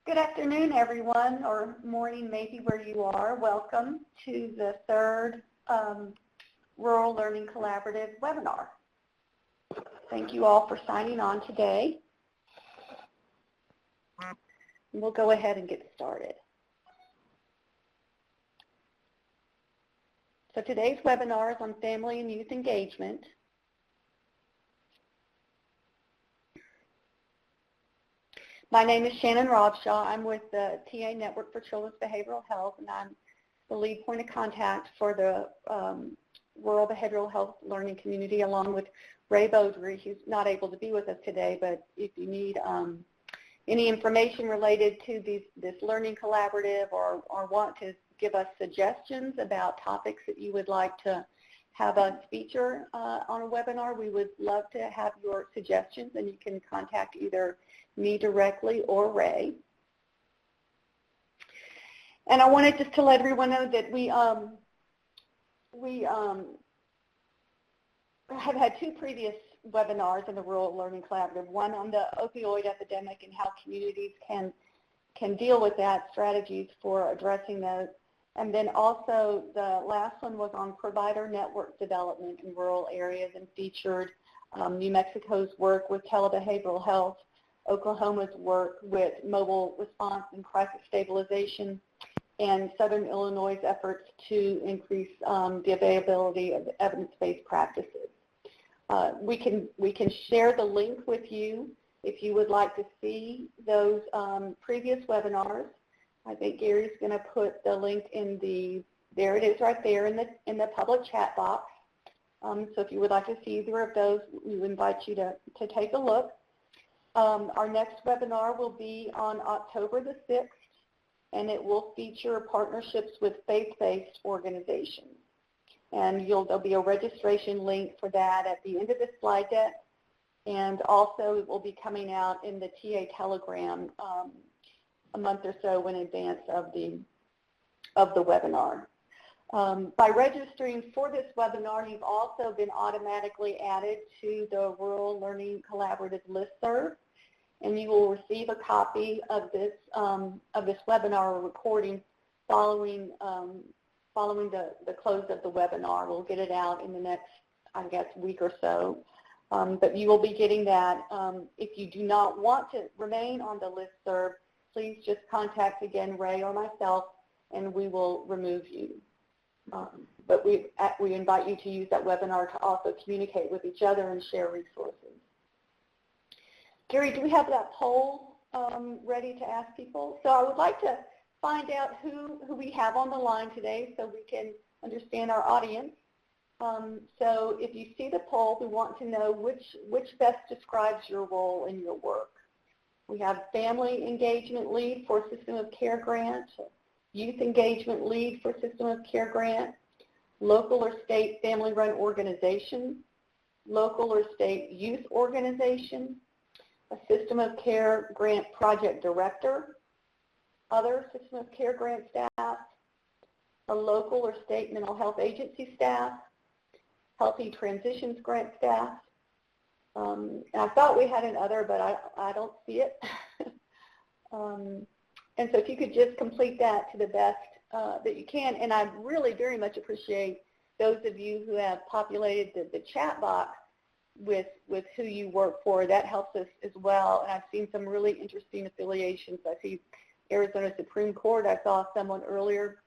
Good afternoon, everyone, or morning maybe where you are. Welcome to the third Rural Learning Collaborative webinar. Thank you all for signing on today. We'll go ahead and get started. So today's webinar is on family and youth engagement. My name is Shannon Robshaw. I'm with the TA Network for Children's Behavioral Health, and I'm the lead point of contact for the Rural Behavioral Health Learning Community, along with Ray Beaudry, who's not able to be with us today, but if you need any information related to this learning collaborative or want to give us suggestions about topics that you would like to have us feature on a webinar, we would love to have your suggestions, and you can contact either me directly or Ray. And I wanted just to let everyone know that we have had two previous webinars in the Rural Learning Collaborative, one on the opioid epidemic and how communities can deal with that, strategies for addressing those. And then also the last one was on provider network development in rural areas and featured New Mexico's work with telebehavioral health, Oklahoma's work with mobile response and crisis stabilization, and Southern Illinois' efforts to increase the availability of evidence-based practices. We can share the link with you if you would like to see those previous webinars. I think Gary's going to put the link in there it is right there in the public chat box. So if you would like to see either of those, we invite you to take a look. Our next webinar will be on October the 6th, and it will feature partnerships with faith-based organizations. And there'll be a registration link for that at the end of this slide deck, and also it will be coming out in the TA Telegram a month or so in advance of the webinar. By registering for this webinar, you've also been automatically added to the Rural Learning Collaborative listserv, and you will receive a copy of this webinar recording following the close of the webinar. We'll get it out in the next, I guess, week or so. But you will be getting that. If you do not want to remain on the listserv, please just contact, again, Ray or myself, and we will remove you. But we invite you to use that webinar to also communicate with each other and share resources. Gary, do we have that poll ready to ask people? So I would like to find out who we have on the line today so we can understand our audience. So if you see the poll, we want to know which best describes your role in your work. We have Family Engagement Lead for System of Care Grant, Youth Engagement Lead for System of Care Grant, Local or State Family-Run Organization, Local or State Youth Organization, a System of Care Grant Project Director, other System of Care Grant staff, a Local or State Mental Health Agency staff, Healthy Transitions Grant staff. And I thought we had another, but I don't see it. And so if you could just complete that to the best that you can. And I really very much appreciate those of you who have populated the chat box with who you work for. That helps us as well. And I've seen some really interesting affiliations. I see Arizona Supreme Court. I saw someone earlier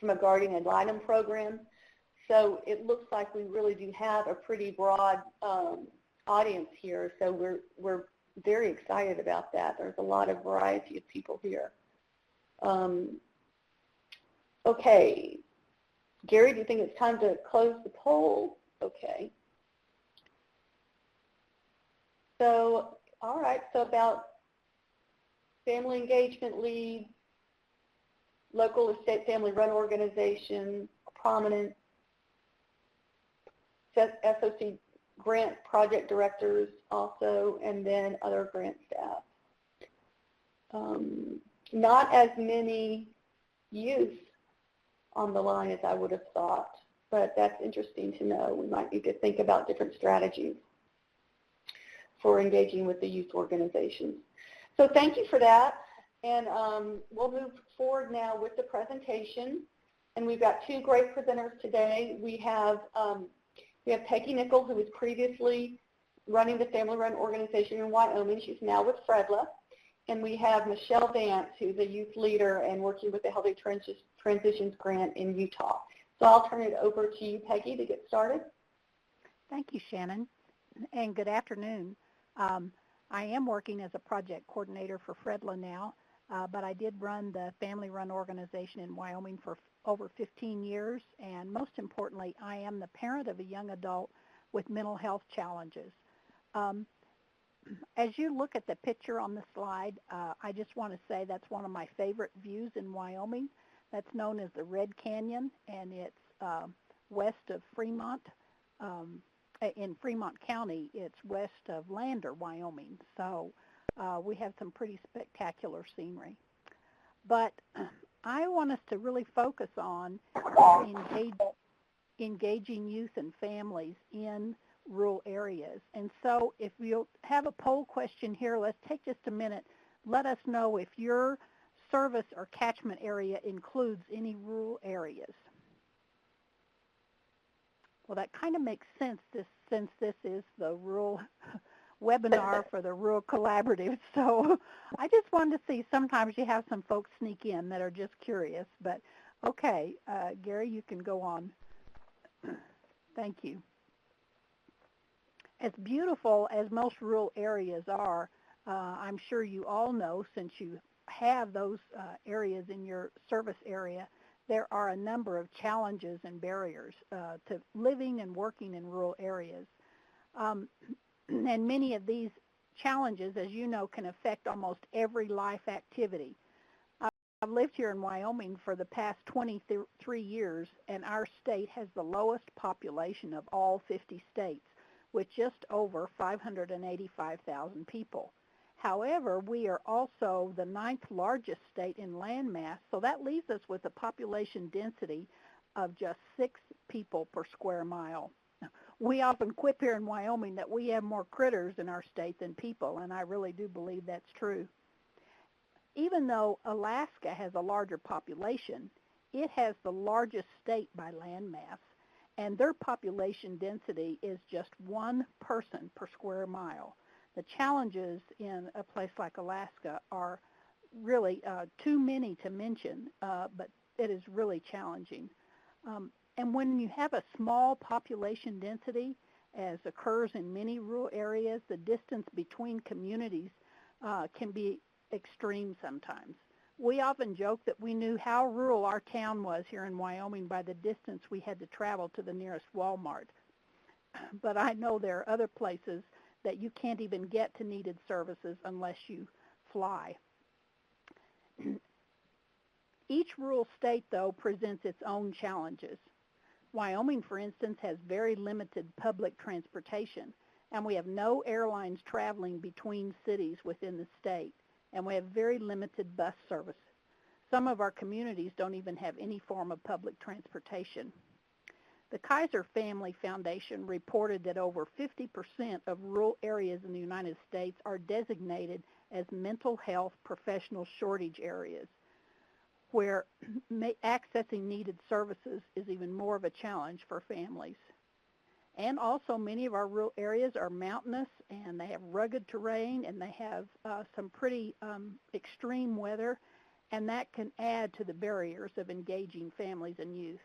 from a guardian ad litem program. So it looks like we really do have a pretty broad audience here. So we're very excited about that. There's a lot of variety of people here. Okay. Gary, do you think it's time to close the poll? Okay. So, all right, so about Family Engagement Lead, Local or State Family-Run Organization, prominent SOC grant project directors also, and then other grant staff. Not as many youth on the line as I would have thought, but that's interesting to know. We might need to think about different strategies for engaging with the youth organizations. So thank you for that. And we'll move forward now with the presentation. And we've got two great presenters today. We have Peggy Nickel, who was previously running the family-run organization in Wyoming. She's now with FREDLA. And we have Michelle Vance, who's a youth leader and working with the Healthy Transitions Grant in Utah. So I'll turn it over to you, Peggy, to get started. Thank you, Shannon, and good afternoon. I am working as a project coordinator for FREDLA now, but I did run the family-run organization in Wyoming for over 15 years, and most importantly, I am the parent of a young adult with mental health challenges. As you look at the picture on the slide, I just want to say that's one of my favorite views in Wyoming. That's known as the Red Canyon, and it's west of Fremont. In Fremont County, it's west of Lander, Wyoming. So we have some pretty spectacular scenery. But I want us to really focus on engaging youth and families in rural areas. And so if you'll have a poll question here, let's take just a minute. Let us know if your service or catchment area includes any rural areas. Well, that kind of makes sense since this is the rural webinar for the Rural Collaborative. So I just wanted to see, sometimes you have some folks sneak in that are just curious. But okay, Gary, you can go on. Thank you. As beautiful as most rural areas are, I'm sure you all know, since you have those areas in your service area, there are a number of challenges and barriers to living and working in rural areas. And many of these challenges, as you know, can affect almost every life activity. I've lived here in Wyoming for the past 23 years, and our state has the lowest population of all 50 states, with just over 585,000 people. However, we are also the 9th largest state in land mass, so that leaves us with a population density of just 6 people per square mile. We often quip here in Wyoming that we have more critters in our state than people, and I really do believe that's true. Even though Alaska has a larger population, it has the largest state by land mass, and their population density is just 1 person per square mile. The challenges in a place like Alaska are really too many to mention, but it is really challenging. And when you have a small population density, as occurs in many rural areas, the distance between communities can be extreme sometimes. We often joke that we knew how rural our town was here in Wyoming by the distance we had to travel to the nearest Walmart. But I know there are other places that you can't even get to needed services unless you fly. Each rural state, though, presents its own challenges. Wyoming, for instance, has very limited public transportation, and we have no airlines traveling between cities within the state, and we have very limited bus service. Some of our communities don't even have any form of public transportation. The Kaiser Family Foundation reported that over 50% of rural areas in the United States are designated as mental health professional shortage areas, where accessing needed services is even more of a challenge for families. And also, many of our rural areas are mountainous, and they have rugged terrain, and they have some pretty extreme weather, and that can add to the barriers of engaging families and youth.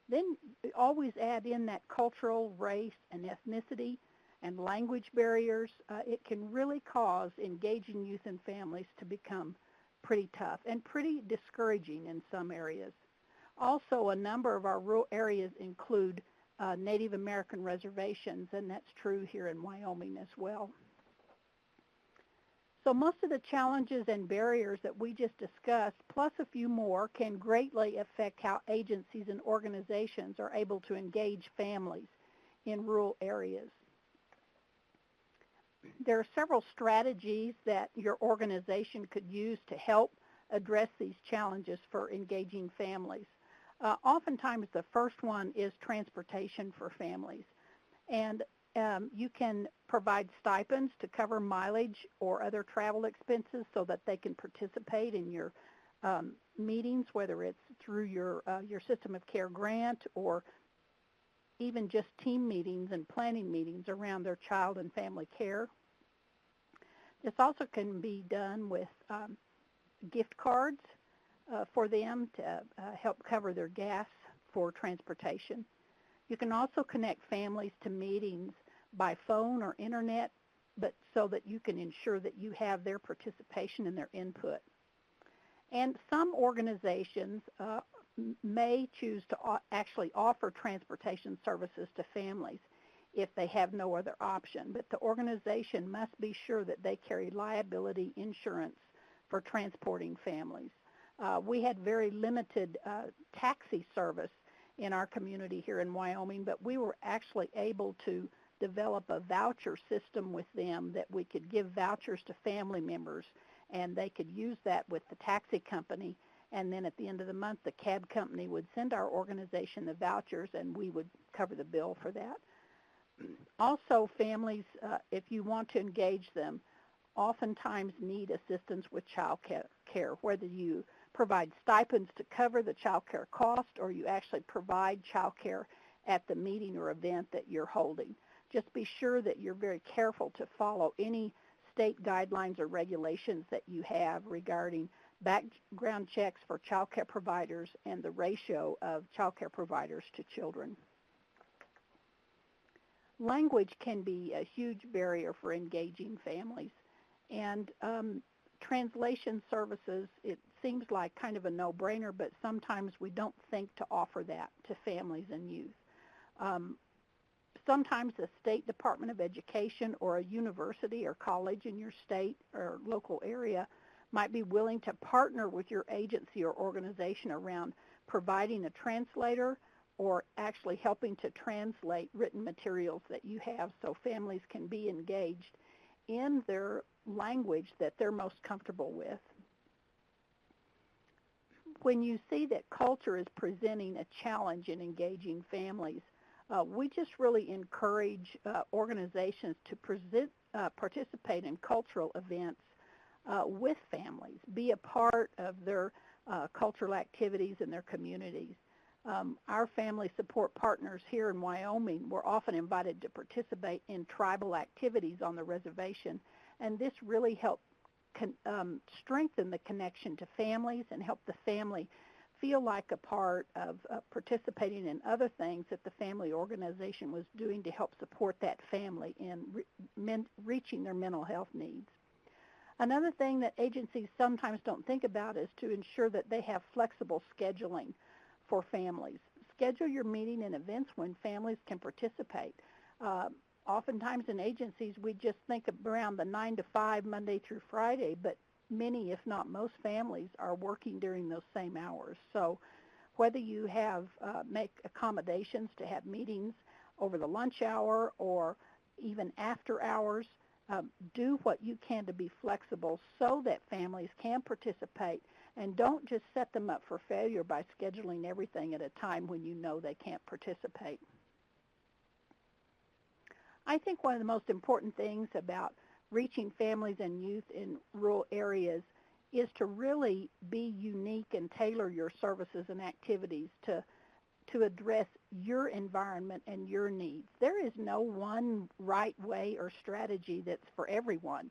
Then always add in that cultural, race, and ethnicity and language barriers. It can really cause engaging youth and families to become pretty tough and pretty discouraging in some areas. Also, a number of our rural areas include Native American reservations, and that's true here in Wyoming as well. So most of the challenges and barriers that we just discussed, plus a few more, can greatly affect how agencies and organizations are able to engage families in rural areas. There are several strategies that your organization could use to help address these challenges for engaging families. Oftentimes the first one is transportation for families. And You can provide stipends to cover mileage or other travel expenses so that they can participate in your meetings, whether it's through your system of care grant or even just team meetings and planning meetings around their child and family care. This also can be done with gift cards for them to help cover their gas for transportation. You can also connect families to meetings by phone or internet, but so that you can ensure that you have their participation and their input. And some organizations may choose to actually offer transportation services to families if they have no other option, but the organization must be sure that they carry liability insurance for transporting families. We had very limited taxi service in our community here in Wyoming, but we were actually able to develop a voucher system with them that we could give vouchers to family members, and they could use that with the taxi company, and then at the end of the month the cab company would send our organization the vouchers and we would cover the bill for that. Also, families, if you want to engage them, oftentimes need assistance with child care, whether you provide stipends to cover the child care cost or you actually provide child care at the meeting or event that you're holding. Just be sure that you're very careful to follow any state guidelines or regulations that you have regarding background checks for child care providers and the ratio of child care providers to children. Language can be a huge barrier for engaging families, and translation services, it seems like kind of a no-brainer, but sometimes we don't think to offer that to families and youth. Sometimes the State Department of Education or a university or college in your state or local area might be willing to partner with your agency or organization around providing a translator or actually helping to translate written materials that you have so families can be engaged in their language that they're most comfortable with. When you see that culture is presenting a challenge in engaging families, we just really encourage organizations to participate in cultural events with families, be a part of their cultural activities in their communities. Our family support partners here in Wyoming were often invited to participate in tribal activities on the reservation, and this really helped strengthen the connection to families and help the family feel like a part of participating in other things that the family organization was doing to help support that family in reaching their mental health needs. Another thing that agencies sometimes don't think about is to ensure that they have flexible scheduling for families. Schedule your meeting and events when families can participate. Oftentimes in agencies, we just think around the 9 to 5, Monday through Friday, but many, if not most families, are working during those same hours. So whether you have make accommodations to have meetings over the lunch hour or even after hours, do what you can to be flexible so that families can participate, and don't just set them up for failure by scheduling everything at a time when you know they can't participate. I think one of the most important things about reaching families and youth in rural areas is to really be unique and tailor your services and activities to address your environment and your needs. There is no one right way or strategy that's for everyone.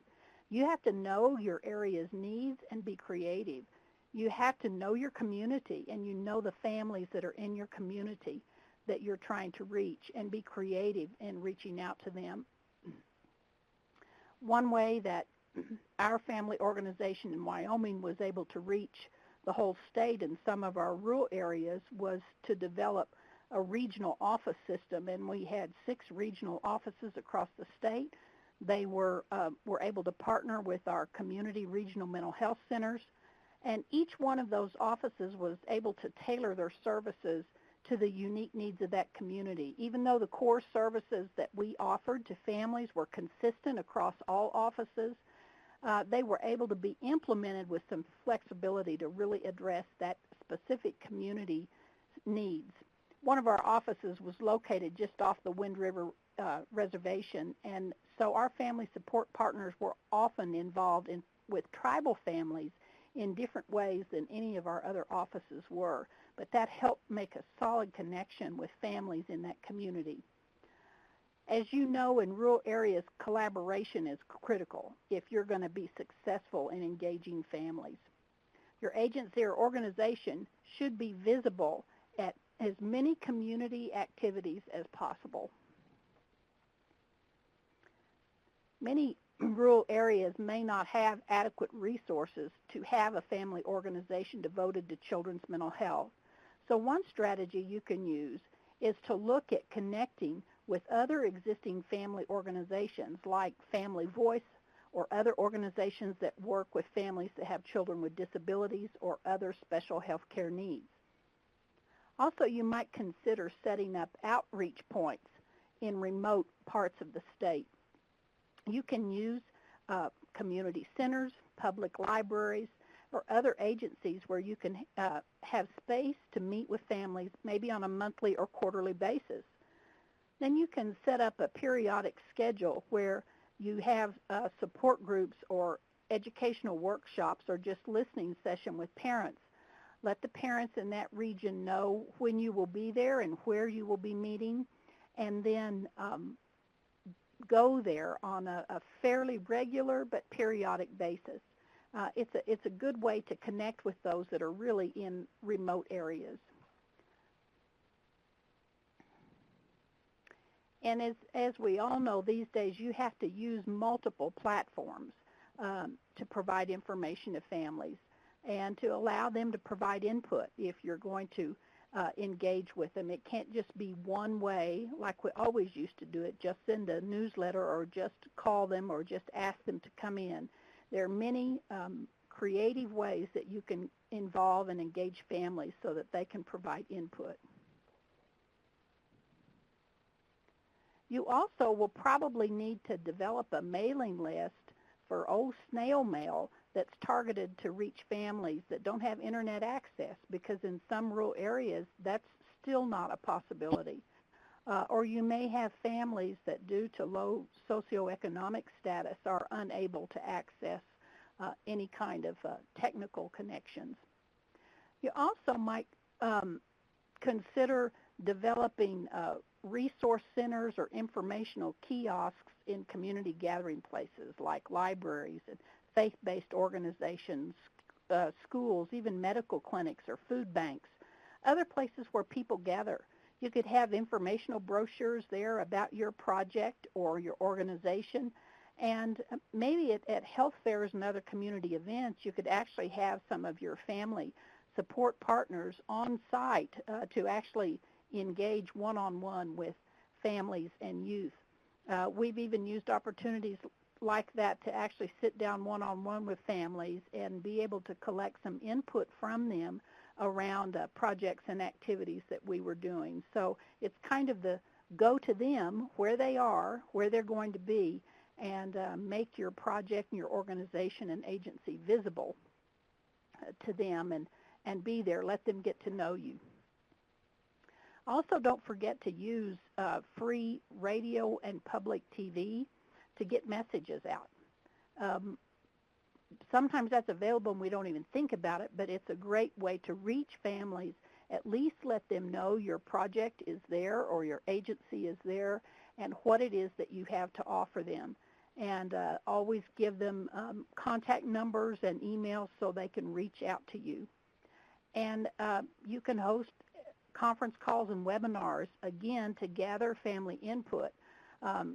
You have to know your area's needs and be creative. You have to know your community and you know the families that are in your community that you're trying to reach, and be creative in reaching out to them. One way that our family organization in Wyoming was able to reach the whole state and some of our rural areas was to develop a regional office system, and we had 6 regional offices across the state. They were able to partner with our community regional mental health centers, and each one of those offices was able to tailor their services to the unique needs of that community. Even though the core services that we offered to families were consistent across all offices, they were able to be implemented with some flexibility to really address that specific community needs. One of our offices was located just off the Wind River reservation, and so our family support partners were often involved with tribal families in different ways than any of our other offices were, but that helped make a solid connection with families in that community. As you know, in rural areas, collaboration is critical if you're going to be successful in engaging families. Your agency or organization should be visible at as many community activities as possible. Many rural areas may not have adequate resources to have a family organization devoted to children's mental health. So one strategy you can use is to look at connecting with other existing family organizations like Family Voice or other organizations that work with families that have children with disabilities or other special health care needs. Also, you might consider setting up outreach points in remote parts of the state. You can use community centers, public libraries, or other agencies where you can have space to meet with families maybe on a monthly or quarterly basis. Then you can set up a periodic schedule where you have support groups or educational workshops or just listening session with parents. Let the parents in that region know when you will be there and where you will be meeting, and then go there on a fairly regular but periodic basis. It's a good way to connect with those that are really in remote areas. And as we all know these days, you have to use multiple platforms to provide information to families and to allow them to provide input if you're going to engage with them. It can't just be one way like we always used to do it, just send a newsletter or just call them or just ask them to come in. There are many creative ways that you can involve and engage families so that they can provide input. You also will probably need to develop a mailing list for old snail mail that's targeted to reach families that don't have internet access, because in some rural areas that's still not a possibility. Or you may have families that, due to low socioeconomic status, are unable to access any kind of technical connections. You also might consider developing resource centers or informational kiosks in community gathering places like libraries and faith-based organizations, schools, even medical clinics or food banks, other places where people gather. You could have informational brochures there about your project or your organization, and maybe at health fairs and other community events, you could actually have some of your family support partners on site to actually engage one-on-one with families and youth. We've even used opportunities like that to actually sit down one-on-one with families and be able to collect some input from them around projects and activities that we were doing. So it's kind of the go to them where they are, where they're going to be, and make your project and your organization and agency visible to them and be there. Let them get to know you. Also, don't forget to use free radio and public TV to get messages out. Sometimes that's available and we don't even think about it, but it's a great way to reach families. At least let them know your project is there or your agency is there and what it is that you have to offer them. And always give them contact numbers and emails so they can reach out to you. And you can host conference calls and webinars, again, to gather family input.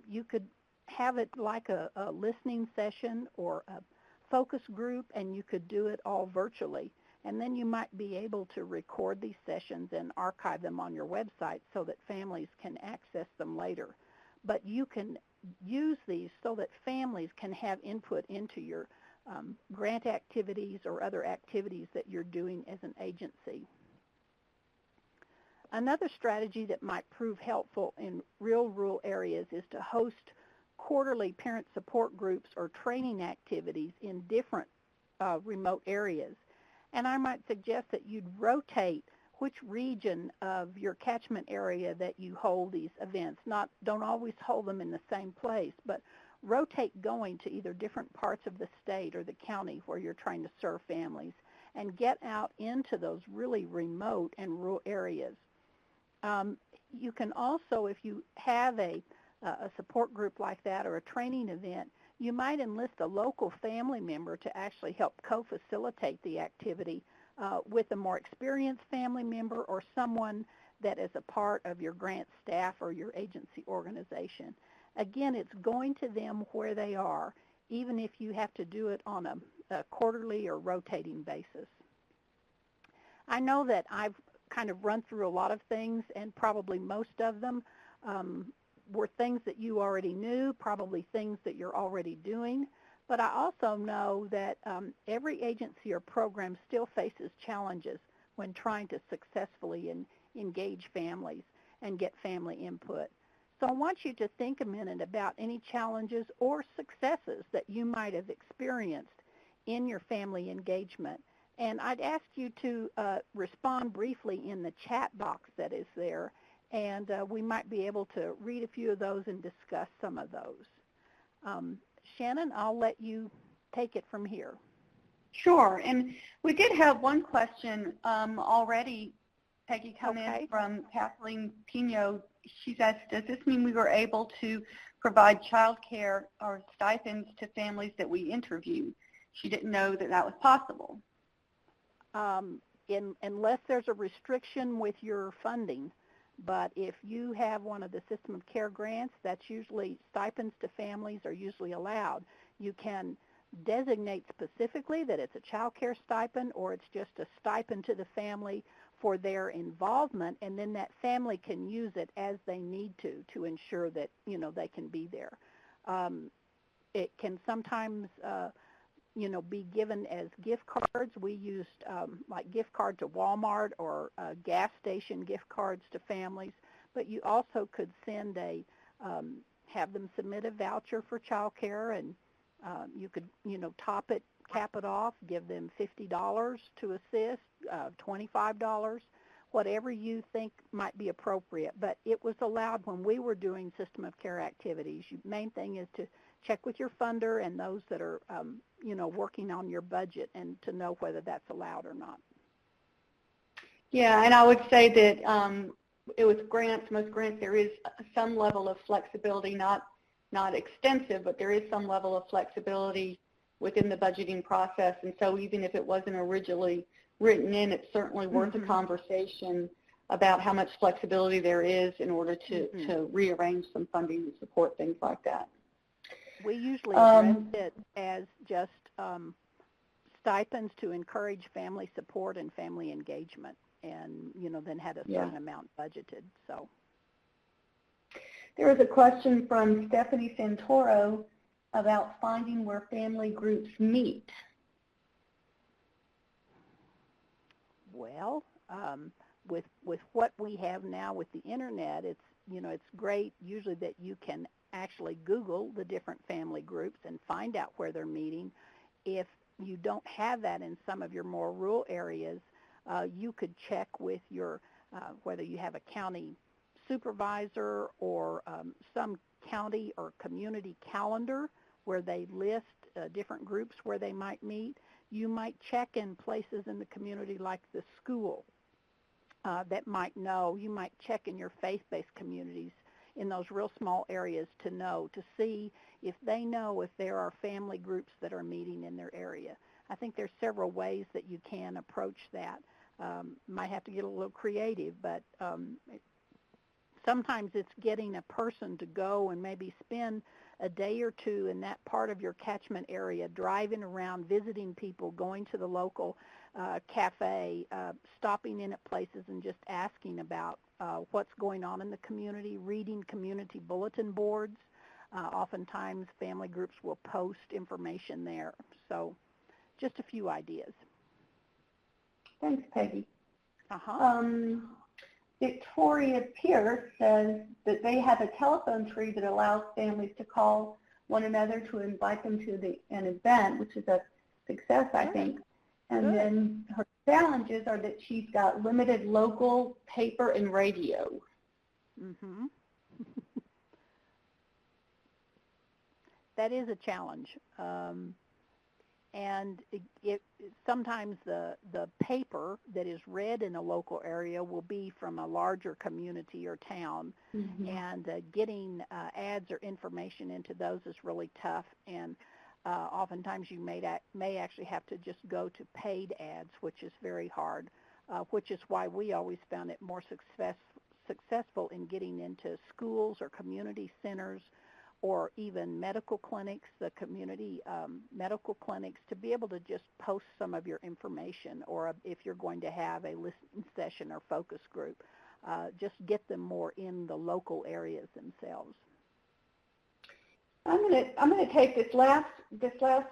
You could have it like a listening session or a focus group, and you could do it all virtually. And then you might be able to record these sessions and archive them on your website so that families can access them later. But you can use these so that families can have input into your grant activities or other activities that you're doing as an agency. Another strategy that might prove helpful in real rural areas is to host quarterly parent support groups or training activities in different remote areas. And I might suggest that you'd rotate which region of your catchment area that you hold these events. Don't always hold them in the same place, but rotate going to either different parts of the state or the county where you're trying to serve families, and get out into those really remote and rural areas. You can also, if you have a support group like that or a training event, you might enlist a local family member to actually help co-facilitate the activity with a more experienced family member or someone that is a part of your grant staff or your agency organization. Again, it's going to them where they are, even if you have to do it on a quarterly or rotating basis. I know that I've kind of run through a lot of things, and probably most of them were things that you already knew, probably things that you're already doing. But I also know that every agency or program still faces challenges when trying to successfully engage families and get family input. So I want you to think a minute about any challenges or successes that you might have experienced in your family engagement. And I'd ask you to respond briefly in the chat box that is there, and we might be able to read a few of those and discuss some of those. Shannon, I'll let you take it from here. Sure, and we did have one question already, Peggy, come in from Kathleen Pino. She's asked, does this mean we were able to provide child care or stipends to families that we interviewed? She didn't know that that was possible. Unless there's a restriction with your funding. But if you have one of the system of care grants, that's usually stipends to families are usually allowed. You can designate specifically that it's a child care stipend or it's just a stipend to the family for their involvement, and then that family can use it as they need to ensure that, you know, they can be there. It can sometimes be given as gift cards. We used like gift card to Walmart or gas station gift cards to families, but you also could send have them submit a voucher for child care, and you could, top it, cap it off, give them $50 to assist, $25, whatever you think might be appropriate. But it was allowed when we were doing system of care activities. Main thing is to check with your funder and those that are, working on your budget, and to know whether that's allowed or not. Yeah, and I would say that it was grants, most grants, there is some level of flexibility, not extensive, but there is some level of flexibility within the budgeting process. And so even if it wasn't originally written in, it's certainly worth a conversation about how much flexibility there is in order to rearrange some funding to support things like that. We usually address it as just stipends to encourage family support and family engagement, and then had a certain amount budgeted. So there was a question from Stephanie Santoro about finding where family groups meet. Well, with what we have now with the internet, it's great usually that you can actually Google the different family groups and find out where they're meeting. If you don't have that in some of your more rural areas, you could check with your, whether you have a county supervisor or some county or community calendar where they list different groups where they might meet. You might check in places in the community like the school that might know. You might check in your faith-based communities in those real small areas to see if they know if there are family groups that are meeting in their area. I think there's several ways that you can approach that. Might have to get a little creative, but sometimes it's getting a person to go and maybe spend a day or two in that part of your catchment area, driving around, visiting people, going to the local cafe, stopping in at places and just asking about what's going on in the community, reading community bulletin boards. Oftentimes family groups will post information there. So just a few ideas. Thanks, Peggy. Victoria Pierce says that they have a telephone tree that allows families to call one another to invite them to an event, which is a success, I think. And then her challenges are that she's got limited local paper and radio. Mm-hmm. That is a challenge. And sometimes the paper that is read in a local area will be from a larger community or town, Mm-hmm. and getting ads or information into those is really tough, and oftentimes you may actually have to just go to paid ads, which is very hard, which is why we always found it more successful in getting into schools or community centers or even medical clinics, the community medical clinics, to be able to just post some of your information, or if you're going to have a listening session or focus group, just get them more in the local areas themselves. I'm gonna take this last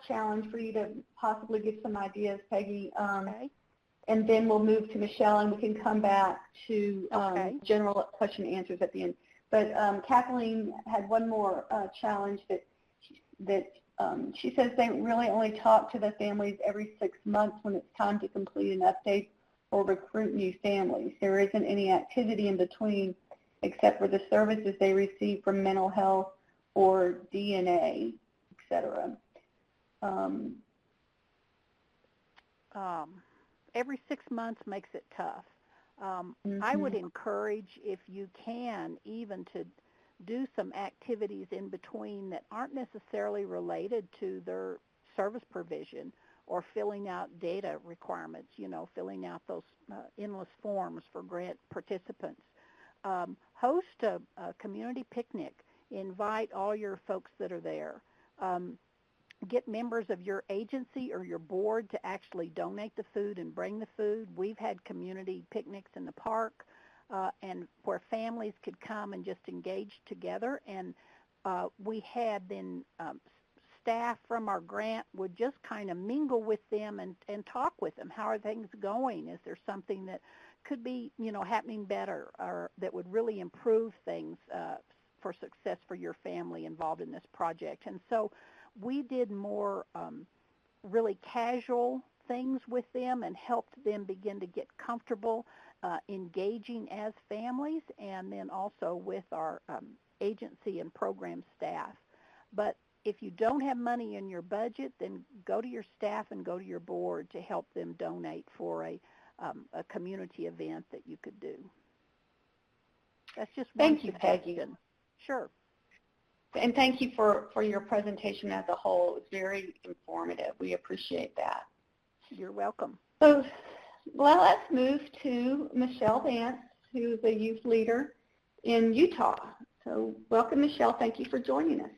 challenge for you to possibly get some ideas, Peggy, Okay. and then we'll move to Michelle, and we can come back to Okay. general question and answers at the end. But Kathleen had one more challenge that she says they really only talk to the families every 6 months when it's time to complete an update or recruit new families. There isn't any activity in between except for the services they receive from mental health or DNA, etc. Every 6 months makes it tough. Mm-hmm. I would encourage, if you can, even to do some activities in between that aren't necessarily related to their service provision or filling out data requirements, filling out those endless forms for grant participants. Host a community picnic. Invite all your folks that are there. Get members of your agency or your board to actually donate the food and bring the food. We've had community picnics in the park and where families could come and just engage together. And we had then staff from our grant would just kind of mingle with them and talk with them. How are things going? Is there something that could be, happening better, or that would really improve things for success for your family involved in this project? And so we did more really casual things with them and helped them begin to get comfortable engaging as families, and then also with our agency and program staff. But if you don't have money in your budget, then go to your staff and go to your board to help them donate for a community event that you could do. That's just one Thank you, suggestion. Peggy. Sure. And thank you for your presentation as a whole. It was very informative. We appreciate that. You're welcome. So, well, let's move to Michelle Vance, who is a youth leader in Utah. So welcome, Michelle. Thank you for joining us.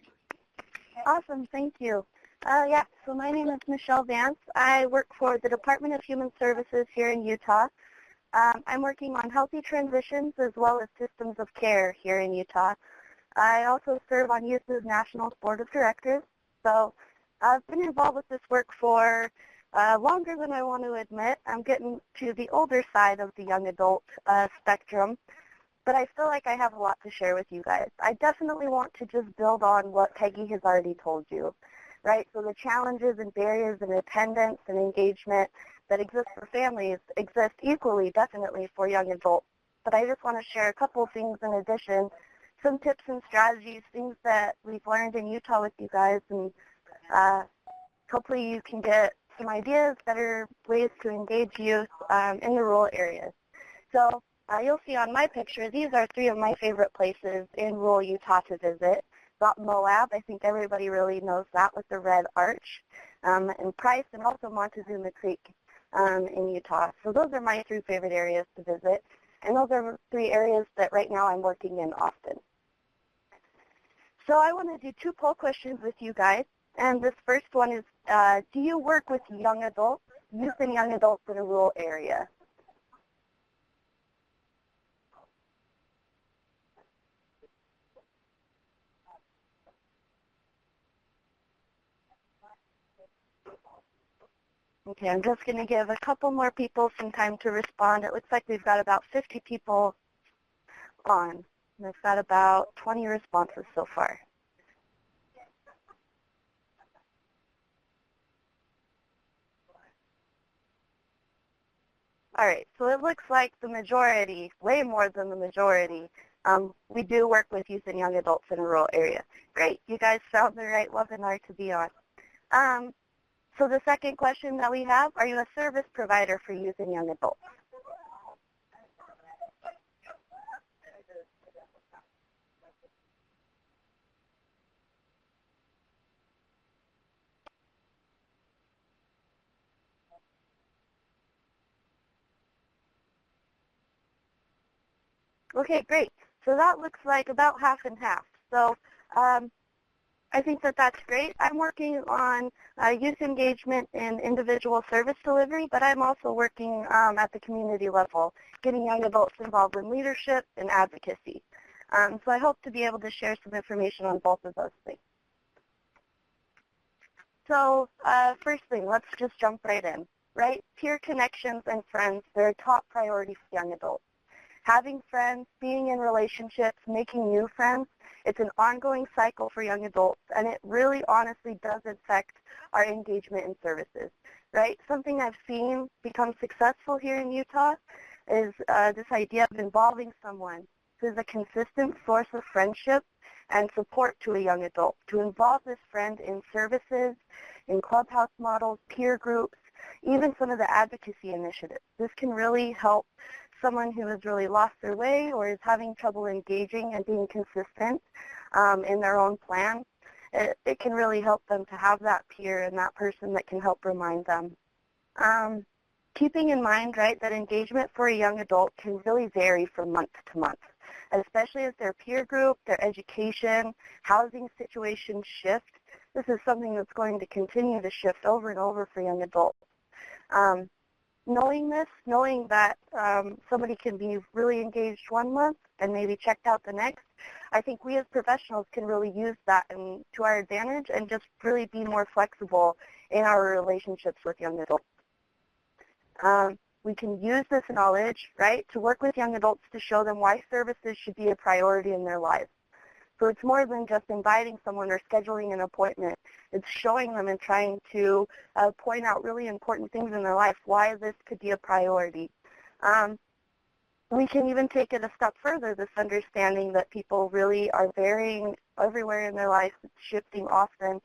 Awesome. Thank you. So my name is Michelle Vance. I work for the Department of Human Services here in Utah. I'm working on healthy transitions as well as systems of care here in Utah. I also serve on Youth's National Board of Directors. So I've been involved with this work for longer than I want to admit. I'm getting to the older side of the young adult spectrum, but I feel like I have a lot to share with you guys. I definitely want to just build on what Peggy has already told you, right? So the challenges and barriers and attendance and engagement that exist for families exist equally, definitely, for young adults. But I just want to share a couple of things in addition, some tips and strategies, things that we've learned in Utah with you guys, and hopefully you can get some ideas, better ways to engage youth in the rural areas. So you'll see on my picture, these are 3 of my favorite places in rural Utah to visit. Got Moab, I think everybody really knows that, with the red arch, and Price, and also Montezuma Creek in Utah. So those are my 3 favorite areas to visit, and those are 3 areas that right now I'm working in often. So I want to do 2 poll questions with you guys, and this first one is, do you work with young adults, youth and young adults in a rural area? Okay, I'm just going to give a couple more people some time to respond. It looks like we've got about 50 people on. And I've got about 20 responses so far. All right, so it looks like the majority, way more than the majority, we do work with youth and young adults in a rural area. Great, you guys found the right webinar to be on. So the second question that we have, are you a service provider for youth and young adults? Okay, great. So that looks like about half and half. So I think that that's great. I'm working on youth engagement and individual service delivery, but I'm also working at the community level, getting young adults involved in leadership and advocacy. So I hope to be able to share some information on both of those things. So first thing, let's just jump right in, right? Peer connections and friends, they're a top priority for young adults. Having friends, being in relationships, making new friends, it's an ongoing cycle for young adults, and it really honestly does affect our engagement in services, right? Something I've seen become successful here in Utah is this idea of involving someone who's a consistent source of friendship and support to a young adult, to involve this friend in services, in clubhouse models, peer groups, even some of the advocacy initiatives. This can really help someone who has really lost their way or is having trouble engaging and being consistent in their own plan. It can really help them to have that peer and that person that can help remind them. Keeping in mind, right, that engagement for a young adult can really vary from month to month, especially as their peer group, their education, housing situations shift. This is something that's going to continue to shift over and over for young adults. Knowing this, knowing that somebody can be really engaged one month and maybe checked out the next, I think we as professionals can really use that to our advantage and just really be more flexible in our relationships with young adults. We can use this knowledge, right, to work with young adults to show them why services should be a priority in their lives. So it's more than just inviting someone or scheduling an appointment. It's showing them and trying to point out really important things in their life, why this could be a priority. We can even take it a step further, this understanding that people really are varying everywhere in their life, shifting often,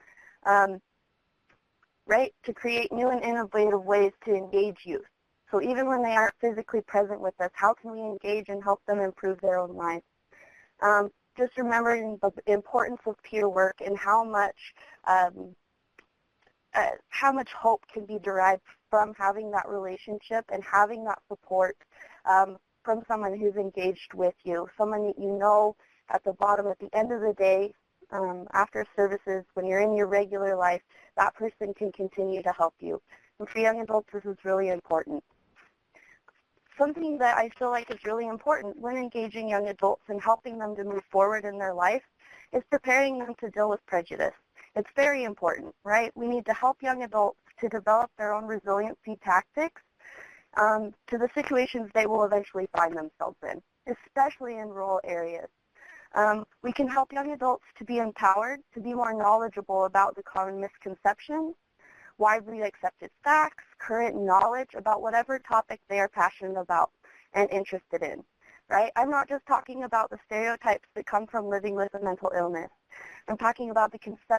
right, to create new and innovative ways to engage youth. So even when they aren't physically present with us, how can we engage and help them improve their own lives? Just remembering the importance of peer work and how much hope can be derived from having that relationship and having that support from someone who's engaged with you, someone that you know at the bottom, at the end of the day, after services, when you're in your regular life, that person can continue to help you. And for young adults, this is really important. Something that I feel like is really important when engaging young adults and helping them to move forward in their life is preparing them to deal with prejudice. It's very important, right? We need to help young adults to develop their own resiliency tactics to the situations they will eventually find themselves in, especially in rural areas. We can help young adults to be empowered, to be more knowledgeable about the common misconceptions, widely accepted facts, current knowledge about whatever topic they are passionate about and interested in, right? I'm not just talking about the stereotypes that come from living with a mental illness. I'm talking about the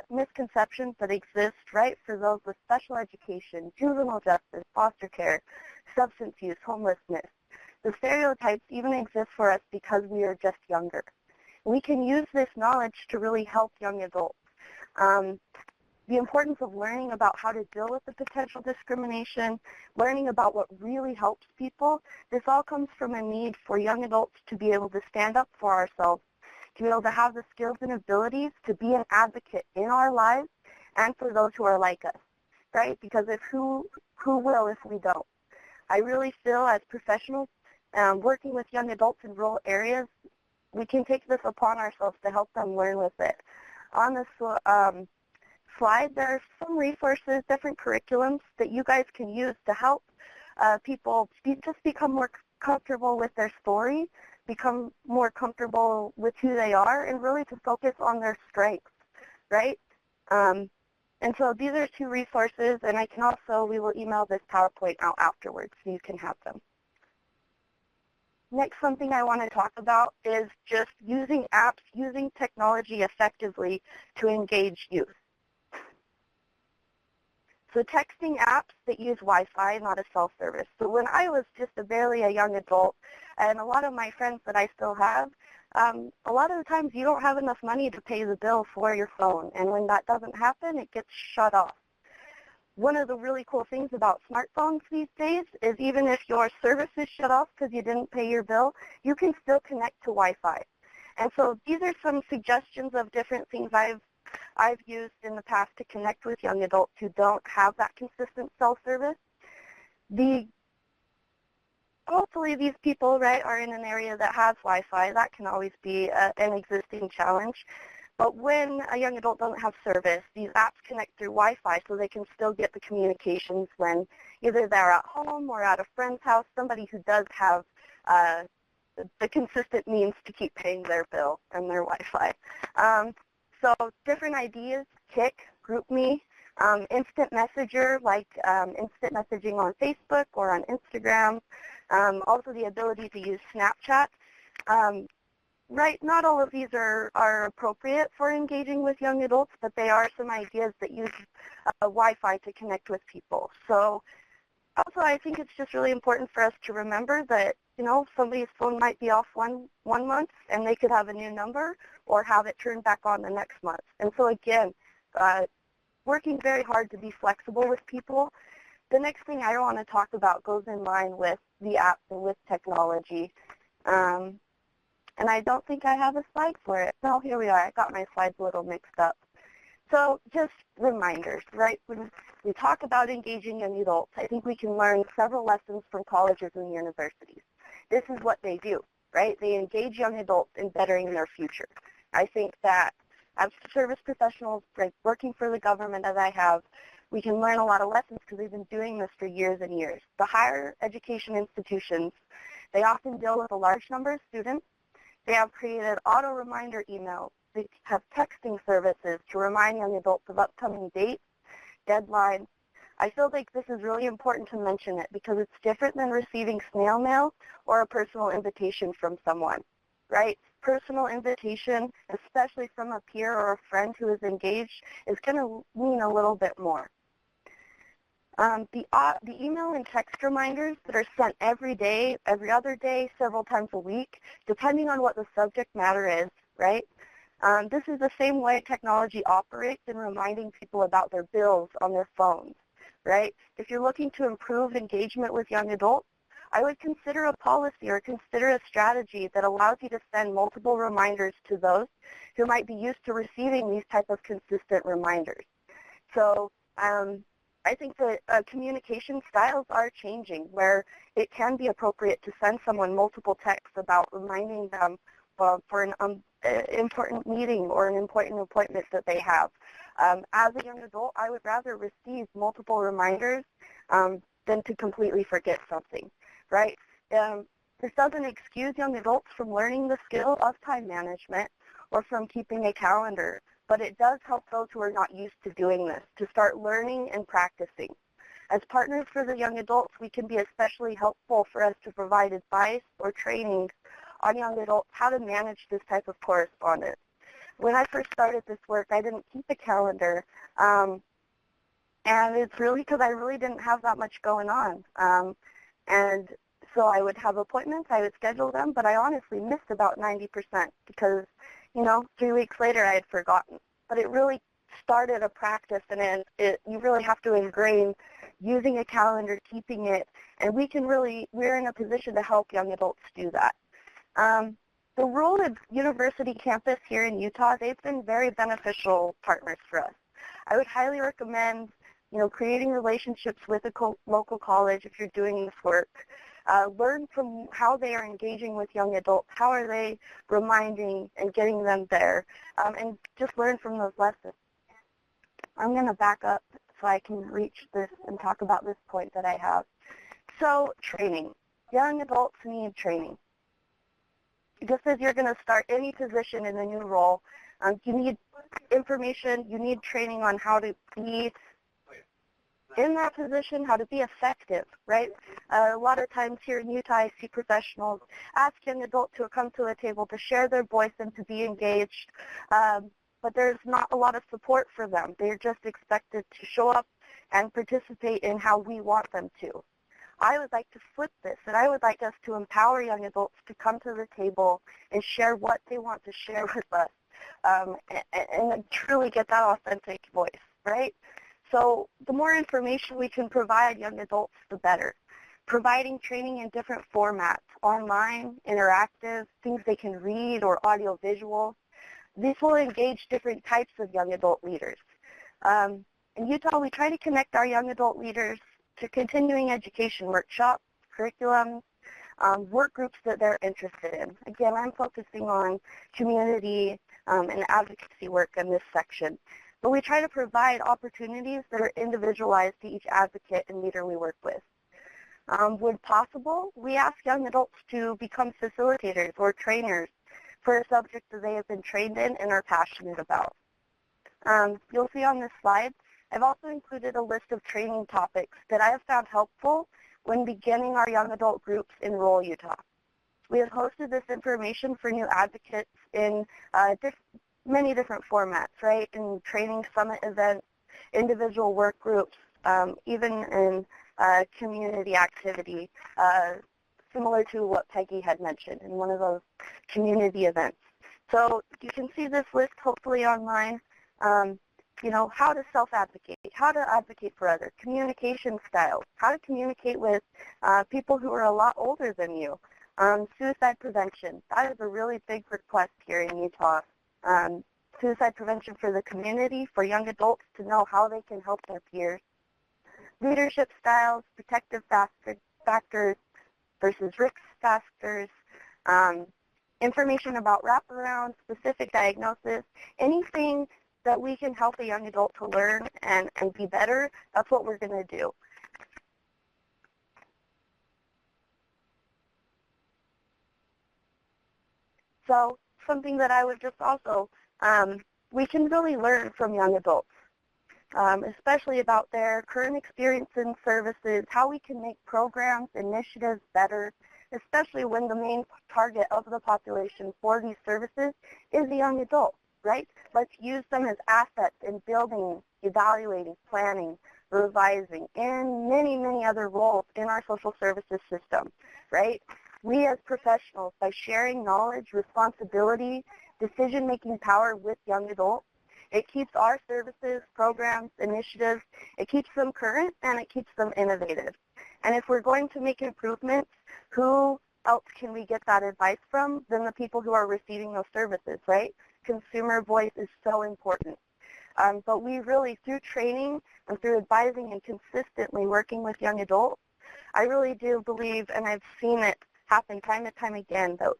misconceptions that exist, right, for those with special education, juvenile justice, foster care, substance use, homelessness. The stereotypes even exist for us because we are just younger. We can use this knowledge to really help young adults. The importance of learning about how to deal with the potential discrimination, learning about what really helps people, this all comes from a need for young adults to be able to stand up for ourselves, to be able to have the skills and abilities to be an advocate in our lives and for those who are like us, right? Because if who will if we don't? I really feel as professionals working with young adults in rural areas, we can take this upon ourselves to help them learn with it. On this slide, there are some resources, different curriculums that you guys can use to help people just become more comfortable with their story, become more comfortable with who they are, and really to focus on their strengths, right? And so these are two resources, and we will email this PowerPoint out afterwards so you can have them. Next, something I want to talk about is just using apps, using technology effectively to engage youth. So texting apps that use Wi-Fi, not a cell service. So when I was just barely a young adult, and a lot of my friends that I still have, a lot of the times you don't have enough money to pay the bill for your phone. And when that doesn't happen, it gets shut off. One of the really cool things about smartphones these days is even if your service is shut off because you didn't pay your bill, you can still connect to Wi-Fi. And so these are some suggestions of different things I've used in the past to connect with young adults who don't have that consistent cell service. Hopefully these people, right, are in an area that has Wi-Fi. That can always be an existing challenge. But when a young adult doesn't have service, these apps connect through Wi-Fi so they can still get the communications when either they're at home or at a friend's house, somebody who does have the consistent means to keep paying their bill and their Wi-Fi. So different ideas, Kik, GroupMe, instant messenger like instant messaging on Facebook or on Instagram, also the ability to use Snapchat. Right, not all of these are appropriate for engaging with young adults, but they are some ideas that use Wi-Fi to connect with people. So also I think it's just really important for us to remember that, you know, somebody's phone might be off one month and they could have a new number or have it turned back on the next month. And so again, working very hard to be flexible with people. The next thing I want to talk about goes in line with the apps and with technology. And I don't think I have a slide for it. No, here we are. I got my slides a little mixed up. So just reminders, right? When we talk about engaging young adults, I think we can learn several lessons from colleges and universities. This is what they do, right? They engage young adults in bettering their future. I think that as service professionals, like working for the government as I have, we can learn a lot of lessons because we've been doing this for years and years. The higher education institutions, they often deal with a large number of students. They have created auto reminder emails. They have texting services to remind young adults of upcoming dates, deadlines. I feel like this is really important to mention it because it's different than receiving snail mail or a personal invitation from someone, right? Personal invitation, especially from a peer or a friend who is engaged, is going to mean a little bit more. The email and text reminders that are sent every day, every other day, several times a week, depending on what the subject matter is, right? This is the same way technology operates in reminding people about their bills on their phones, right? If you're looking to improve engagement with young adults, I would consider a policy or consider a strategy that allows you to send multiple reminders to those who might be used to receiving these type of consistent reminders. So I think that communication styles are changing where it can be appropriate to send someone multiple texts about reminding them for an important meeting or an important appointment that they have. As a young adult, I would rather receive multiple reminders than to completely forget something, right? This doesn't excuse young adults from learning the skill of time management or from keeping a calendar, but it does help those who are not used to doing this to start learning and practicing. As partners for the young adults, we can be especially helpful for us to provide advice or training on young adults how to manage this type of correspondence. When I first started this work, I didn't keep a calendar, and it's really because I really didn't have that much going on. And so I would have appointments, I would schedule them, but I honestly missed about 90% because, you know, 3 weeks later I had forgotten. But it really started a practice, and you really have to ingrain using a calendar, keeping it, and we're in a position to help young adults do that. The role of university campus here in Utah, they've been very beneficial partners for us. I would highly recommend, you know, creating relationships with a local college if you're doing this work. Learn from how they are engaging with young adults, how are they reminding and getting them there, and just learn from those lessons. I'm going to back up so I can reach this and talk about this point that I have. So training. Young adults need training. Just as you're going to start any position in a new role, you need information, you need training on how to be in that position, how to be effective, right? A lot of times here in Utah, I see professionals ask young adults to come to the table to share their voice and to be engaged, but there's not a lot of support for them. They're just expected to show up and participate in how we want them to. I would like to flip this, and I would like us to empower young adults to come to the table and share what they want to share with us, and truly get that authentic voice, right? So the more information we can provide young adults, the better. Providing training in different formats, online, interactive, things they can read, or audio-visual. This will engage different types of young adult leaders. In Utah, we try to connect our young adult leaders to continuing education workshops, curriculums, work groups that they're interested in. Again, I'm focusing on community and advocacy work in this section. But we try to provide opportunities that are individualized to each advocate and leader we work with. When possible, we ask young adults to become facilitators or trainers for a subject that they have been trained in and are passionate about. You'll see on this slide, I've also included a list of training topics that I have found helpful when beginning our young adult groups in rural Utah. We have hosted this information for new advocates in many different formats, right? In training summit events, individual work groups, even in community activity, similar to what Peggy had mentioned in one of those community events. So you can see this list hopefully online. You know, how to self-advocate, how to advocate for others, communication styles, how to communicate with people who are a lot older than you, suicide prevention. That is a really big request here in Utah. Suicide prevention for the community, for young adults to know how they can help their peers. Leadership styles, protective factors versus risk factors, information about wraparound, specific diagnosis, anything that we can help a young adult to learn and be better, that's what we're going to do. So something that I would just also, we can really learn from young adults, especially about their current experience in services, how we can make programs, initiatives better, especially when the main target of the population for these services is the young adult, right? Let's use them as assets in building, evaluating, planning, revising, and many, many other roles in our social services system, right? We as professionals, by sharing knowledge, responsibility, decision-making power with young adults, it keeps our services, programs, initiatives, it keeps them current and it keeps them innovative. And if we're going to make improvements, who else can we get that advice from than the people who are receiving those services, right? Consumer voice is so important. But we really, through training and through advising and consistently working with young adults, I really do believe, and I've seen it happen time and time again, that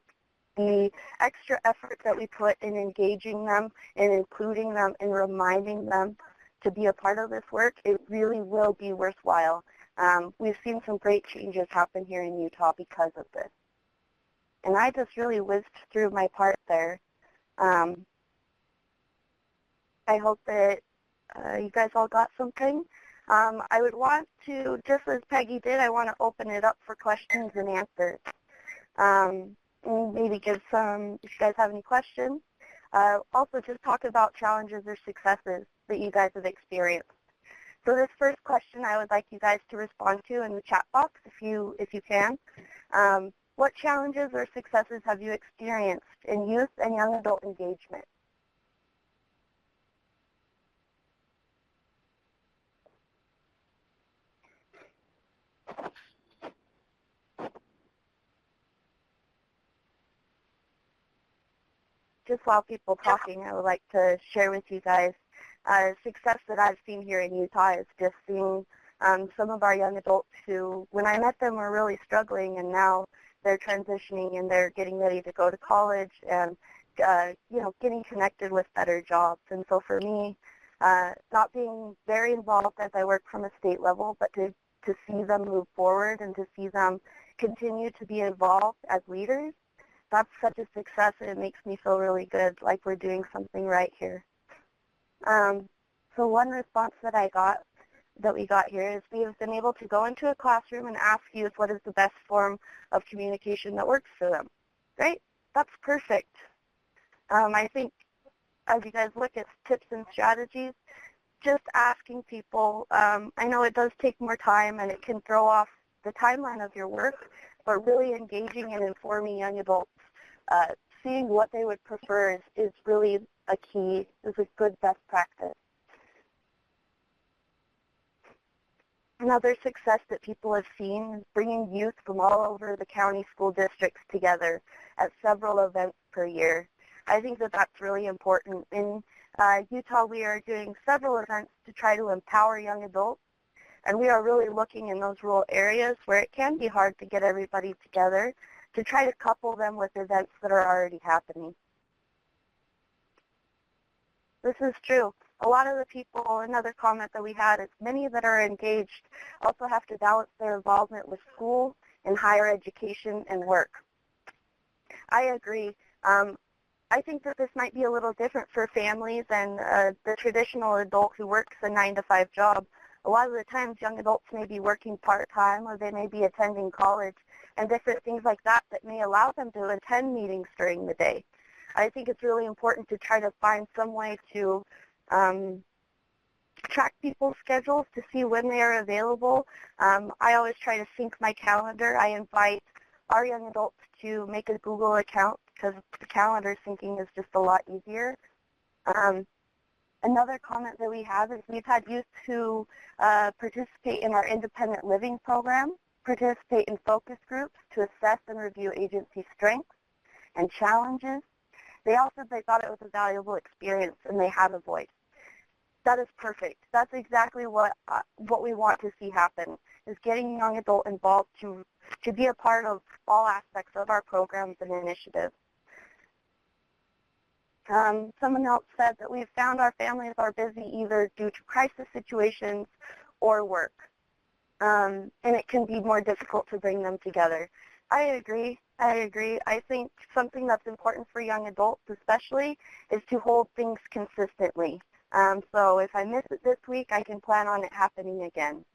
the extra effort that we put in engaging them and including them and reminding them to be a part of this work, it really will be worthwhile. We've seen some great changes happen here in Utah because of this. And I just really whizzed through my part there. I hope that you guys all got something. I would want to, just as Peggy did, I want to open it up for questions and answers. And maybe give some, if you guys have any questions. Also just talk about challenges or successes that you guys have experienced. So this first question I would like you guys to respond to in the chat box if you can. What challenges or successes have you experienced in youth and young adult engagement? Just while people talking, I would like to share with you guys success that I've seen here in Utah is just seeing some of our young adults who, when I met them, were really struggling, and now they're transitioning and they're getting ready to go to college and getting connected with better jobs. And so for me, not being very involved as I work from a state level, but to see them move forward and to see them continue to be involved as leaders, that's such a success, and it makes me feel really good, like we're doing something right here. So one response that I got that we got here is we have been able to go into a classroom and ask youth what is the best form of communication that works for them. Right? That's perfect. I think as you guys look at tips and strategies, just asking people, I know it does take more time and it can throw off the timeline of your work, but really engaging and informing young adults, seeing what they would prefer is really a key, is a good best practice. Another success that people have seen is bringing youth from all over the county school districts together at several events per year. I think that that's really important. In Utah, we are doing several events to try to empower young adults, and we are really looking in those rural areas where it can be hard to get everybody together to try to couple them with events that are already happening. This is true. A lot of the people, another comment that we had is many that are engaged also have to balance their involvement with school and higher education and work. I agree. I think that this might be a little different for families and the traditional adult who works a 9-to-5 job. A lot of the times young adults may be working part-time or they may be attending college and different things like that that may allow them to attend meetings during the day. I think it's really important to try to find some way to track people's schedules to see when they are available. I always try to sync my calendar. I invite our young adults to make a Google account because the calendar syncing is just a lot easier. Another comment that we have is we've had youth who participate in our independent living program, participate in focus groups to assess and review agency strengths and challenges. They all said they thought it was a valuable experience and they had a voice. That is perfect. That's exactly what we want to see happen, is getting young adult involved to be a part of all aspects of our programs and initiatives. Someone else said that we've found our families are busy either due to crisis situations or work, and it can be more difficult to bring them together. I agree. I think something that's important for young adults especially is to hold things consistently. So if I miss it this week, I can plan on it happening again.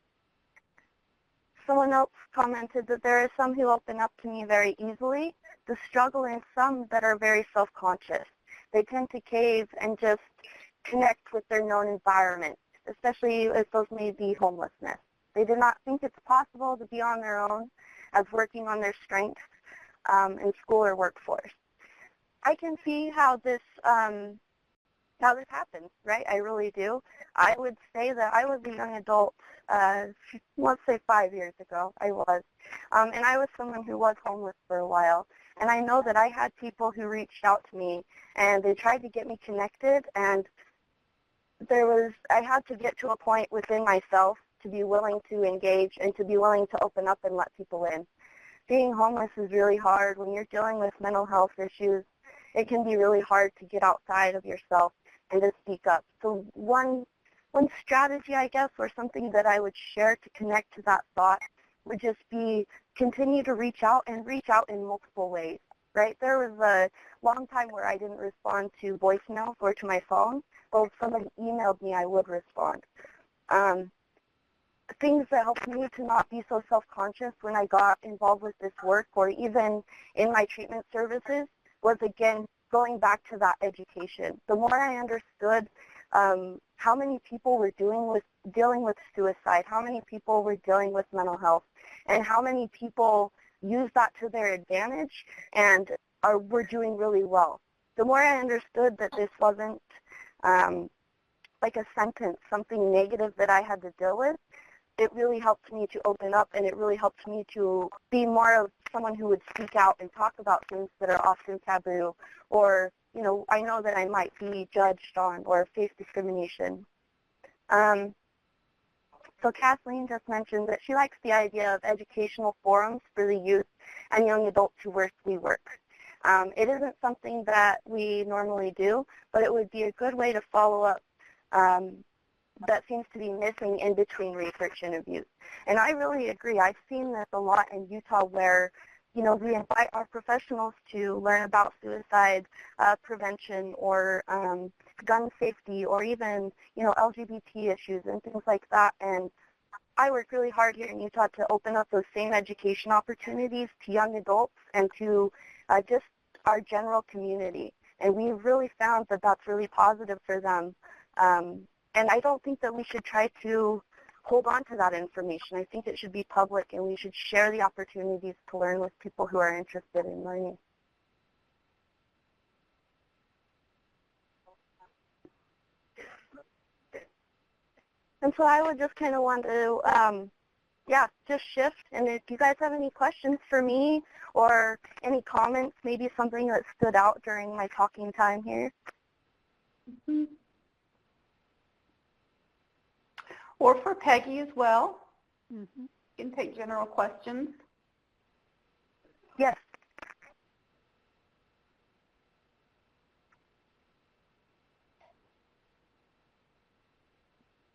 Someone else commented that there are some who open up to me very easily. The struggle in some that are very self-conscious. They tend to cave and just connect with their known environment, especially if those may be homelessness. They do not think it's possible to be on their own as working on their strengths in school or workforce. I can see how this happens, right? I really do. I would say that I was a young adult, let's say 5 years ago, I was. And I was someone who was homeless for a while. And I know that I had people who reached out to me and they tried to get me connected, and I had to get to a point within myself to be willing to engage and to be willing to open up and let people in. Being homeless is really hard. When you're dealing with mental health issues, it can be really hard to get outside of yourself and to speak up. So one strategy, I guess, or something that I would share to connect to that thought would just be continue to reach out in multiple ways, right? There was a long time where I didn't respond to voicemails or to my phone, but if somebody emailed me, I would respond. Things that helped me to not be so self-conscious when I got involved with this work or even in my treatment services was, again, going back to that education. The more I understood how many people were dealing with suicide, how many people were dealing with mental health, and how many people use that to their advantage and were doing really well. The more I understood that this wasn't like a sentence, something negative that I had to deal with, it really helped me to open up, and it really helped me to be more of someone who would speak out and talk about things that are often taboo, or, you know, I know that I might be judged on or face discrimination. So Kathleen just mentioned that she likes the idea of educational forums for the youth and young adults who we work. It isn't something that we normally do, but it would be a good way to follow up that seems to be missing in between research and abuse. And I really agree. I've seen this a lot in Utah where, you know, we invite our professionals to learn about suicide prevention or gun safety or even, LGBT issues and things like that. And I work really hard here in Utah to open up those same education opportunities to young adults and to just our general community. And we've really found that that's really positive for them. And I don't think that we should try to hold on to that information. I think it should be public, and we should share the opportunities to learn with people who are interested in learning. And so I would just kind of want to, just shift. And if you guys have any questions for me or any comments, maybe something that stood out during my talking time here. Mm-hmm. Or for Peggy as well. Mm-hmm. You can take general questions. Yes.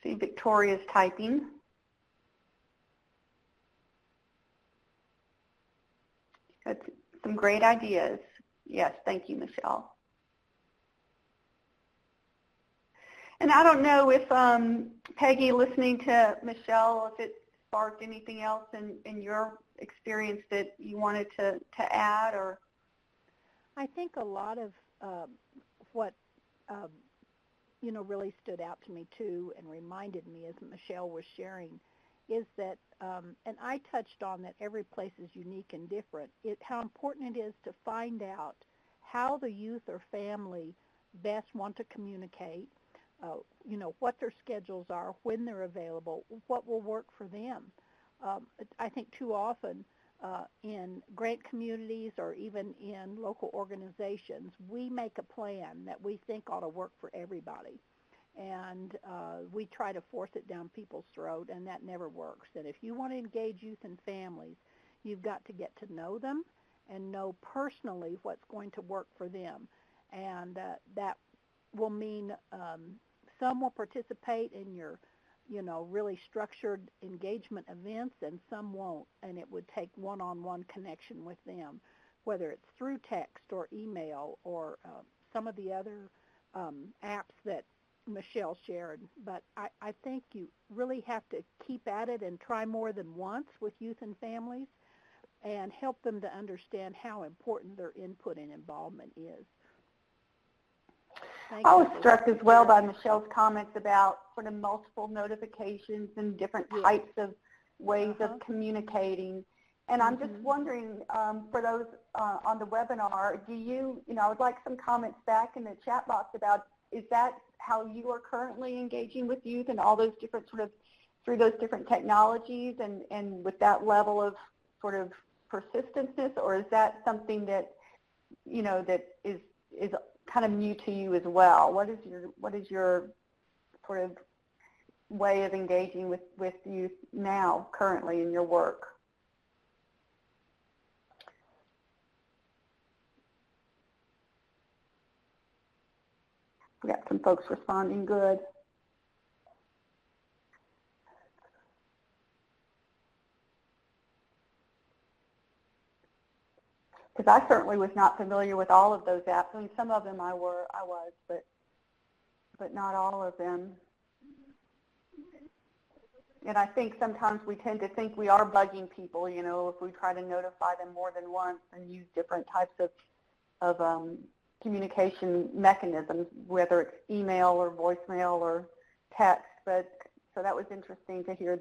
See, Victoria's typing. That's some great ideas. Yes, thank you, Michelle. And I don't know if Peggy, listening to Michelle, if it sparked anything else in your experience that you wanted to add, or? I think a lot of what really stood out to me too and reminded me as Michelle was sharing is that, and I touched on that every place is unique and different, how important it is to find out how the youth or family best want to communicate, what their schedules are, when they're available, what will work for them. I think too often in grant communities or even in local organizations, we make a plan that we think ought to work for everybody. And we try to force it down people's throat, and that never works. And if you want to engage youth and families, you've got to get to know them and know personally what's going to work for them. And that will mean some will participate in your, really structured engagement events, and some won't. And it would take one-on-one connection with them, whether it's through text or email or some of the other apps that Michelle shared. But I think you really have to keep at it and try more than once with youth and families and help them to understand how important their input and involvement is. I was struck as well by Michelle's comments about sort of multiple notifications and different types of ways of communicating. And I'm just wondering, for those on the webinar, I would like some comments back in the chat box about, is that how you are currently engaging with youth and all those different through those different technologies and with that level of sort of persistency, or is that something that, that is kind of new to you as well? What is your sort of way of engaging with youth now, currently in your work? We got some folks responding good. Because I certainly was not familiar with all of those apps. I mean, some of them I was, but not all of them. And I think sometimes we tend to think we are bugging people, if we try to notify them more than once and use different types of communication mechanisms, whether it's email or voicemail or text. But so that was interesting to hear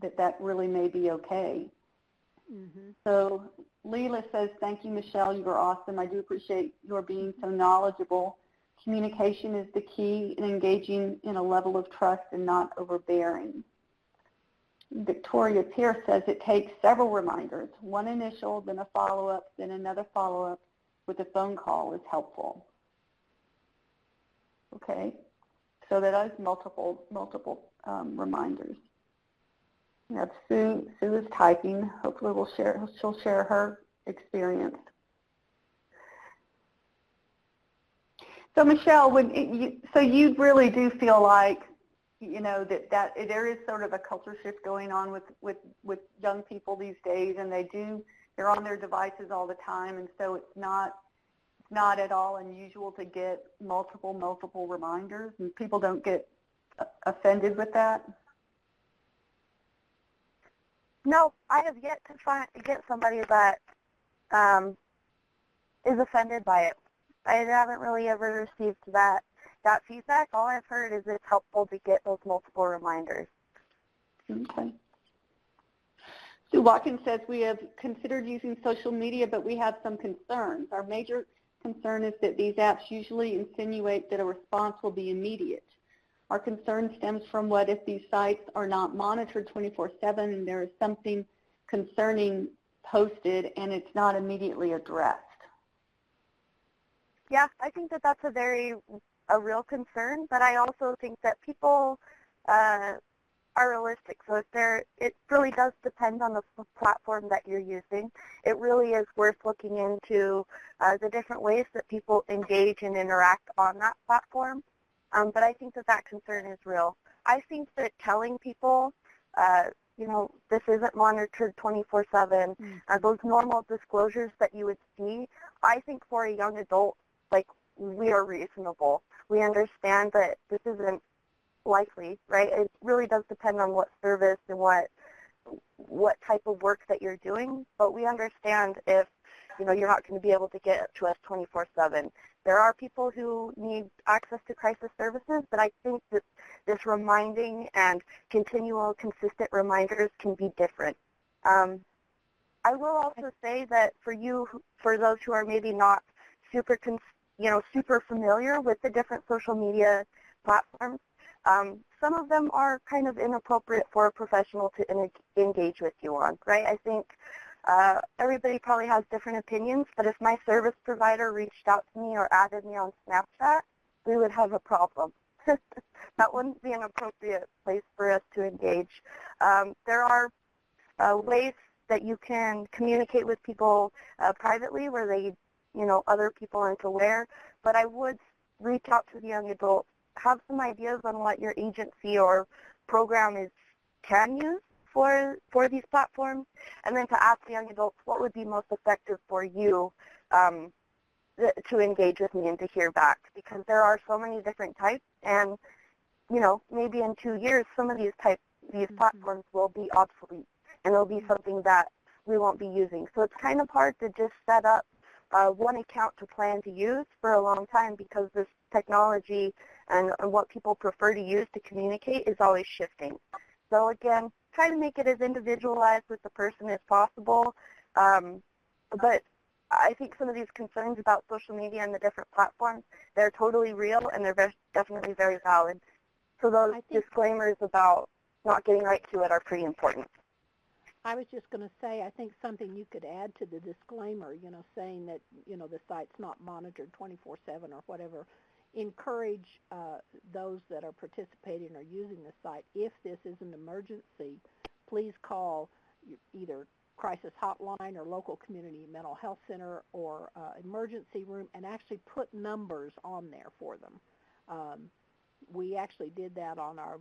that really may be okay. Mm-hmm. So Leela says, thank you, Michelle. You were awesome. I do appreciate your being so knowledgeable. Communication is the key in engaging in a level of trust and not overbearing. Victoria Pierce says it takes several reminders. One initial, then a follow-up, then another follow-up with a phone call is helpful. Okay, so that is multiple reminders. We have Sue is typing. Hopefully she'll share her experience. So Michelle, so you really do feel like, that there is sort of a culture shift going on with young people these days, and they're on their devices all the time, and so it's not at all unusual to get multiple reminders, and people don't get offended with that? No, I have yet to get somebody that is offended by it. I haven't really ever received that feedback. All I've heard is it's helpful to get those multiple reminders. Okay. Sue Watkins says, we have considered using social media, but we have some concerns. Our major concern is that these apps usually insinuate that a response will be immediate. Our concern stems from what if these sites are not monitored 24/7 and there is something concerning posted and it's not immediately addressed. Yeah, I think that that's a real concern, but I also think that people are realistic. So it really does depend on the platform that you're using. It really is worth looking into the different ways that people engage and interact on that platform. But I think that that concern is real. I think that telling people, this isn't monitored 24/7, those normal disclosures that you would see, I think for a young adult, we are reasonable. We understand that this isn't likely, right? It really does depend on what service and what type of work that you're doing, but we understand if, you're not going to be able to get to us 24/7. There are people who need access to crisis services, but I think that this reminding and continual, consistent reminders can be different. I will also say that for those who are maybe not super familiar with the different social media platforms, some of them are kind of inappropriate for a professional to engage with you on, right? I think everybody probably has different opinions, but if my service provider reached out to me or added me on Snapchat, we would have a problem. That wouldn't be an appropriate place for us to engage. There are ways that you can communicate with people privately where other people aren't aware, but I would reach out to the young adult, have some ideas on what your agency or program can use for these platforms, and then to ask the young adults what would be most effective for you to engage with me and to hear back, because there are so many different types, and maybe in 2 years some of these platforms will be obsolete, and it'll be something that we won't be using. So it's kind of hard to just set up one account to plan to use for a long time, because this technology and what people prefer to use to communicate is always shifting. So again, try to make it as individualized with the person as possible. But I think some of these concerns about social media and the different platforms, they're totally real, and they're definitely very valid. So those disclaimers about not getting right to it are pretty important. I was just going to say, I think something you could add to the disclaimer, saying that, the site's not monitored 24/7 or whatever. Encourage those that are participating or using the site, if this is an emergency, please call either crisis hotline or local community mental health center or emergency room, and actually put numbers on there for them. We actually did that on our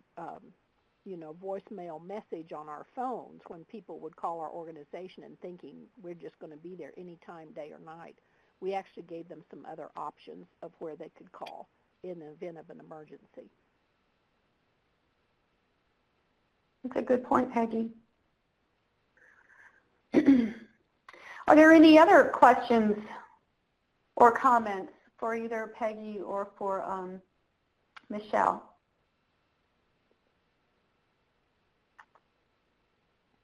voicemail message on our phones when people would call our organization and thinking we're just going to be there anytime, day or night. We actually gave them some other options of where they could call in the event of an emergency. That's a good point, Peggy. Are there any other questions or comments for either Peggy or for Michelle?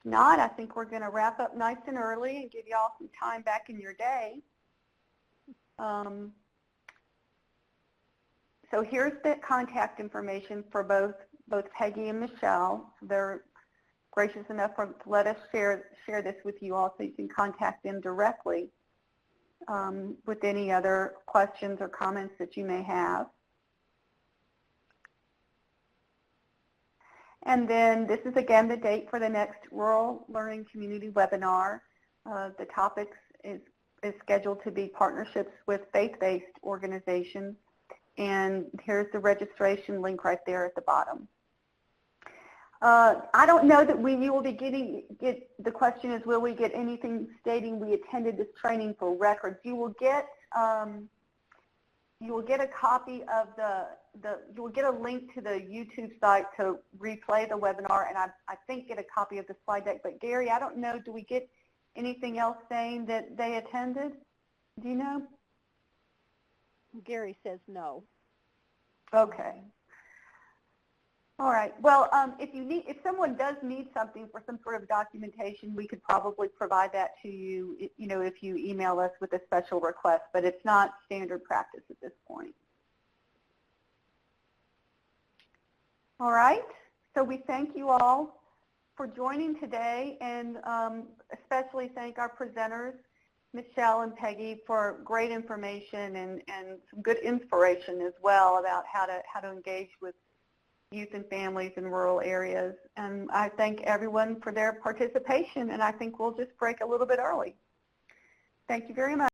If not, I think we're going to wrap up nice and early and give you all some time back in your day. So here's the contact information for both Peggy and Michelle. They're gracious enough to let us share this with you all, so you can contact them directly with any other questions or comments that you may have. And then this is again the date for the next Rural Learning Community webinar. The topics is scheduled to be partnerships with faith-based organizations. And here's the registration link right there at the bottom. I don't know that you will be the question is, will we get anything stating we attended this training for records? You will get you will get a copy of you will get a link to the YouTube site to replay the webinar, and I think get a copy of the slide deck. But Gary, I don't know, do we get anything else saying that they attended? Do you know? Gary says no. Okay. All right. Well, if someone does need something for some sort of documentation, we could probably provide that to you, if you email us with a special request, but it's not standard practice at this point. All right. So we thank you all for joining today, and especially thank our presenters, Michelle and Peggy, for great information and some good inspiration as well about how to engage with youth and families in rural areas. And I thank everyone for their participation, and I think we'll just break a little bit early. Thank you very much.